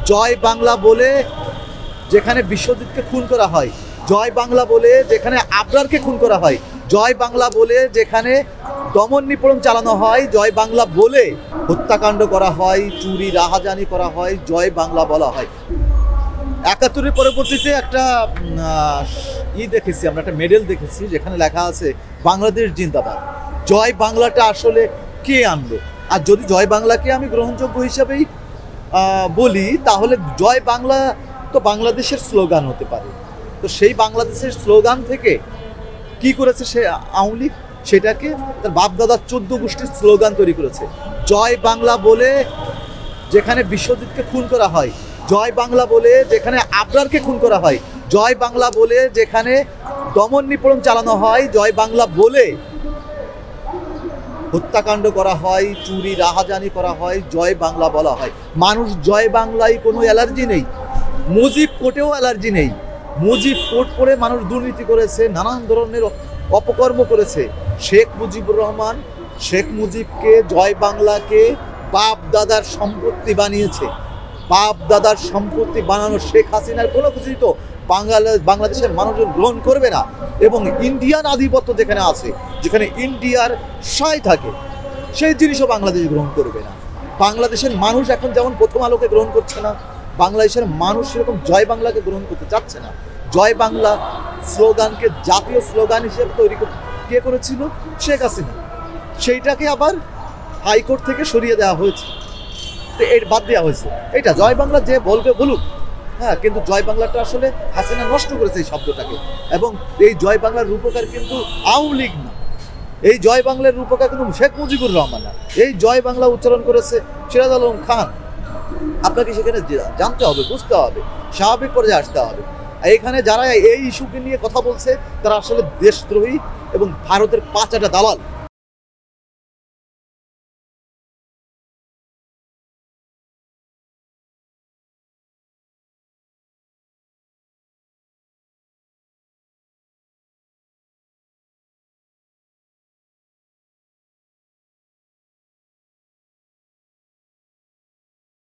জয় বাংলা বলে যেখানে বিশ্বজিৎকে খুন করা হয়, জয় বাংলা বলে যেখানে আবরারকে খুন করা হয়, জয় বাংলা বলে যেখানে দমন নিপীড়ন চালানো হয়, জয় বাংলা বলে হত্যাকাণ্ড করা হয়, চুরি রাহাজানি করা হয়, জয় বাংলা বলা হয়। ৭১-এর পরবর্তীতে একটা দেখেছি আমরা, একটা মেডেল দেখেছি যেখানে লেখা আছে বাংলাদেশ জিন্দাবাদ। জয় বাংলাটা আসলে কে আনলো? আর যদি জয় বাংলাকে আমি গ্রহণযোগ্য হিসাবেই বলি, তাহলে জয় বাংলা তো বাংলাদেশের স্লোগান হতে পারে। তো সেই বাংলাদেশের স্লোগান থেকে কি করেছে সে আওয়ামী লীগ, সেটাকে তার বাপদাদার ১৪ গোষ্ঠীর স্লোগান তৈরি করেছে। জয় বাংলা বলে যেখানে বিশ্বজিৎকে খুন করা হয়, জয় বাংলা বলে যেখানে আবরারকে খুন করা হয়, জয় বাংলা বলে যেখানে দমন নিপীড়ন চালানো হয়, জয় বাংলা বলে হত্যাকাণ্ড করা হয়, চুরি রাহাজানি করা হয়, জয় বাংলা বলা হয়। মানুষ জয় বাংলায় কোনো অ্যালার্জি নেই, মুজিব কোর্টেও অ্যালার্জি নেই। মুজিব কোর্ট করে মানুষ দুর্নীতি করেছে, নানান ধরনের অপকর্ম করেছে। শেখ মুজিবুর রহমান শেখ মুজিবকে, জয় বাংলাকে বাপ দাদার সম্পত্তি বানিয়েছে। বাপ দাদার সম্পত্তি বানানো শেখ হাসিনার কোনো কিছুই তো বাংলাদেশের মানুষজন গ্রহণ করবে না। এবং ইন্ডিয়ান আধিপত্য যেখানে আছে, যেখানে ইন্ডিয়ার সায় থাকে, সেই জিনিসও বাংলাদেশ গ্রহণ করবে না। বাংলাদেশের মানুষ এখন যেমন প্রথম আলোকে গ্রহণ করছে না, বাংলাদেশের মানুষ সেরকম জয় বাংলাকে গ্রহণ করতে চাচ্ছে না। জয় বাংলা স্লোগানকে জাতীয় স্লোগান হিসেবে তৈরি কে করেছিল? শেখ হাসিনা। সেইটাকে আবার হাইকোর্ট থেকে সরিয়ে দেওয়া হয়েছে, তো এর বাদ দেওয়া হয়েছে। এটা জয় বাংলা যে বলবে বলুক, হ্যাঁ, কিন্তু জয় বাংলাটা আসলে হাসিনা নষ্ট করেছে এই শব্দটাকে। এবং এই জয় বাংলার রূপকার কিন্তু আওয়ামী লীগ না, এই জয় বাংলার রূপকার কিন্তু শেখ মুজিবুর রহমান না। এই জয় বাংলা উচ্চারণ করেছে সিরাজ আলম খান। আপনাকে সেখানে জানতে হবে, বুঝতে হবে, স্বাভাবিক পর্যায়ে আসতে হবে। এইখানে যারা এই ইস্যুকে নিয়ে কথা বলছে তারা আসলে দেশদ্রোহী এবং ভারতের পাঁচাটা দালাল।